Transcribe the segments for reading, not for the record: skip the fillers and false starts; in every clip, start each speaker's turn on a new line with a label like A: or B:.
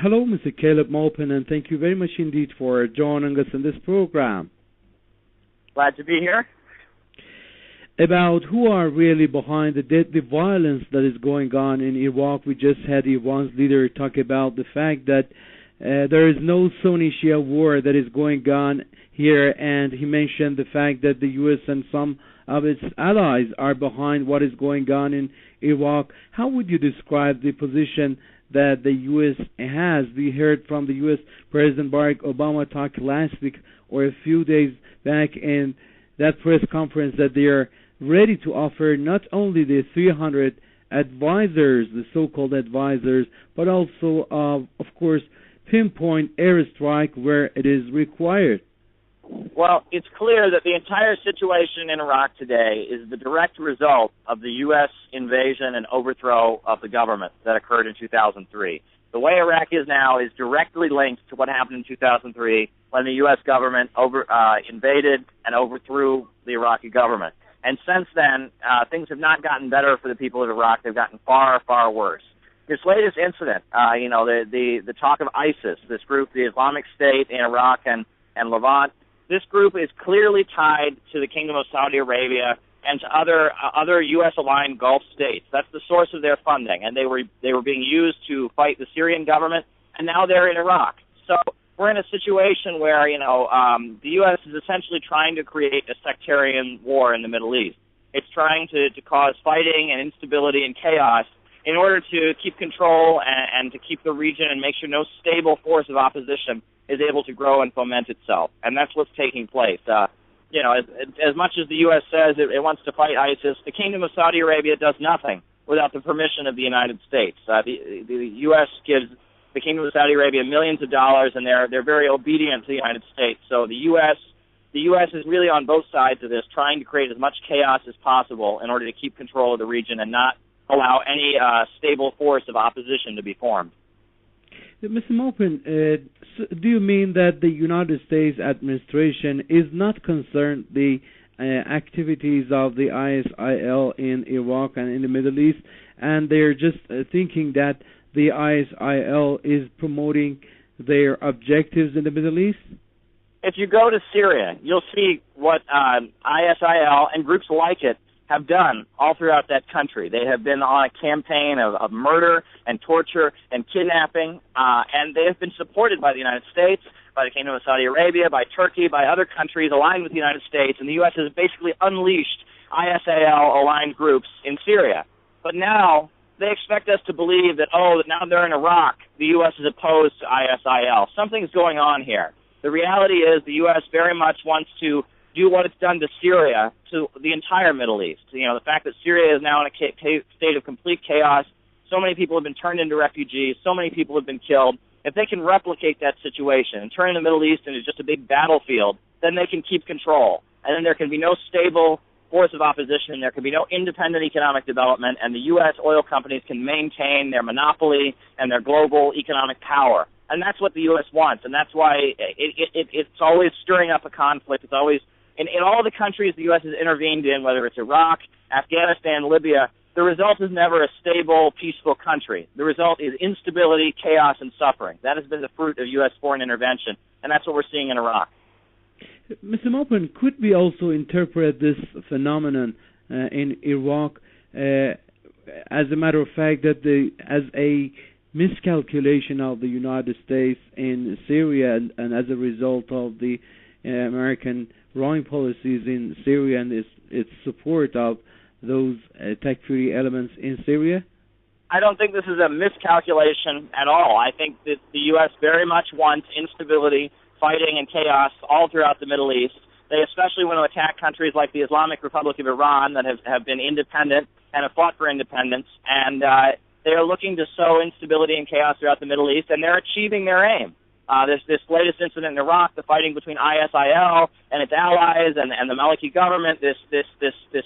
A: Hello, Mr. Caleb Maupin, and thank you very much indeed for joining us in this program.
B: Glad to be here.
A: About who are really behind the deadly violence that is going on in Iraq. We just had Iran's leader talk about the fact that there is no Sunni-Shia war that is going on here, and he mentioned the fact that the U.S. and some of its allies are behind what is going on in Iraq. How would you describe the position that the U.S. has? We heard from the U.S. President Barack Obama talk last week or a few days back in that press conference that they are ready to offer not only the 300 advisors, the so-called advisors, but also, of course, pinpoint airstrike where it is required.
B: Well, it's clear that the entire situation in Iraq today is the direct result of the U.S. invasion and overthrow of the government that occurred in 2003. The way Iraq is now is directly linked to what happened in 2003 when the U.S. government invaded and overthrew the Iraqi government. And since then, things have not gotten better for the people of Iraq. They've gotten far, far worse. This latest incident, the talk of ISIS, this group, the Islamic State in Iraq and Levant, this group is clearly tied to the Kingdom of Saudi Arabia and to other U.S.-aligned Gulf states. That's the source of their funding, and they were being used to fight the Syrian government, and now they're in Iraq. So we're in a situation where the U.S. is essentially trying to create a sectarian war in the Middle East. It's trying to cause fighting and instability and chaos in order to keep control and to keep the region and make sure no stable force of opposition is able to grow and foment itself. And that's what's taking place. As much as the U.S. says it wants to fight ISIS, the Kingdom of Saudi Arabia does nothing without the permission of the United States. The U.S. gives the Kingdom of Saudi Arabia millions of dollars, and they're very obedient to the United States. So the U.S. is really on both sides of this, trying to create as much chaos as possible in order to keep control of the region and not allow any stable force of opposition to be formed.
A: Mr. Maupin, do you mean that the United States administration is not concerned the activities of the ISIL in Iraq and in the Middle East, and they're just thinking that the ISIL is promoting their objectives in the Middle East?
B: If you go to Syria, you'll see what ISIL and groups like it have done all throughout that country. They have been on a campaign of murder and torture and kidnapping, and they have been supported by the United States, by the Kingdom of Saudi Arabia, by Turkey, by other countries aligned with the United States, and the U.S. has basically unleashed ISIL-aligned groups in Syria. But now they expect us to believe that now they're in Iraq, the U.S. is opposed to ISIL. Something's going on here. The reality is the U.S. very much wants to do what it's done to Syria, to the entire Middle East. The fact that Syria is now in a state of complete chaos, so many people have been turned into refugees, so many people have been killed. If they can replicate that situation and turn the Middle East into just a big battlefield, then they can keep control. And then there can be no stable force of opposition, there can be no independent economic development, and the U.S. oil companies can maintain their monopoly and their global economic power. And that's what the U.S. wants, and that's why it's always stirring up a conflict. It's always in all the countries the U.S. has intervened in, whether it's Iraq, Afghanistan, Libya, the result is never a stable, peaceful country. The result is instability, chaos, and suffering. That has been the fruit of U.S. foreign intervention, and that's what we're seeing in Iraq.
A: Mr. Maupin, could we also interpret this phenomenon in Iraq as a matter of fact that as a miscalculation of the United States in Syria and as a result of the American wrong policies in Syria and its support of those takfiri elements in Syria?
B: I don't think this is a miscalculation at all. I think that the U.S. very much wants instability, fighting, and chaos all throughout the Middle East. They especially want to attack countries like the Islamic Republic of Iran that have been independent and have fought for independence. And they are looking to sow instability and chaos throughout the Middle East, and they're achieving their aim. This latest incident in Iraq, the fighting between ISIL and its allies and the Maliki government, this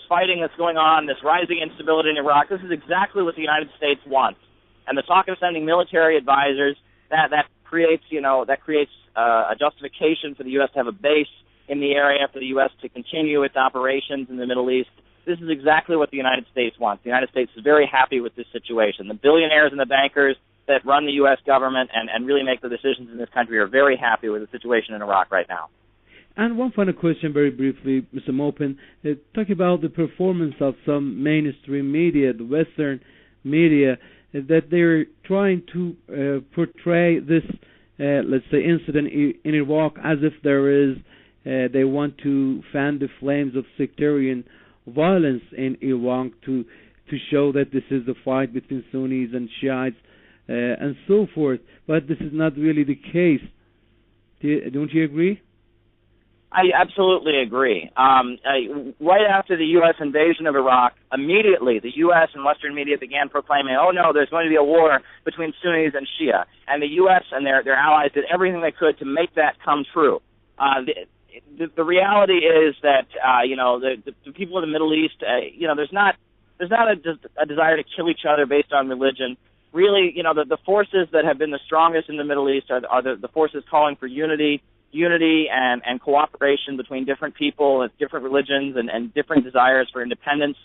B: fighting that's going on, this rising instability in Iraq, this is exactly what the United States wants. And the talk of sending military advisors, that creates a justification for the U.S. to have a base in the area, for the U.S. to continue its operations in the Middle East. This is exactly what the United States wants. The United States is very happy with this situation. The billionaires and the bankers that run the U.S. government and really make the decisions in this country are very happy with the situation in Iraq right now.
A: And one final question, very briefly, Mr. Maupin. Talk about the performance of some mainstream media, the Western media, that they're trying to portray this, let's say, incident in Iraq as if there is, they want to fan the flames of sectarian violence in Iraq to show that this is a fight between Sunnis and Shiites and so forth. But this is not really the case. Don't you agree?
B: I absolutely agree. Right after the U.S. invasion of Iraq, immediately the U.S. and Western media began proclaiming, oh no, there's going to be a war between Sunnis and Shia. And the U.S. and their allies did everything they could to make that come true. The reality is that, the people in the Middle East, there's not a desire to kill each other based on religion. Really, the forces that have been the strongest in the Middle East are the forces calling for unity and cooperation between different people and different religions and different desires for independence.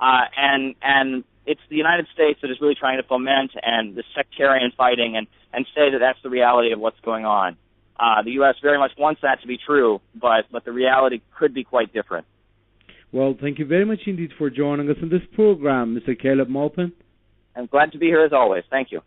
B: And it's the United States that is really trying to foment and the sectarian fighting and say that that's the reality of what's going on. The U.S. very much wants that to be true, but the reality could be quite different.
A: Well, thank you very much indeed for joining us in this program, Mr. Caleb Maupin.
B: I'm glad to be here as always. Thank you.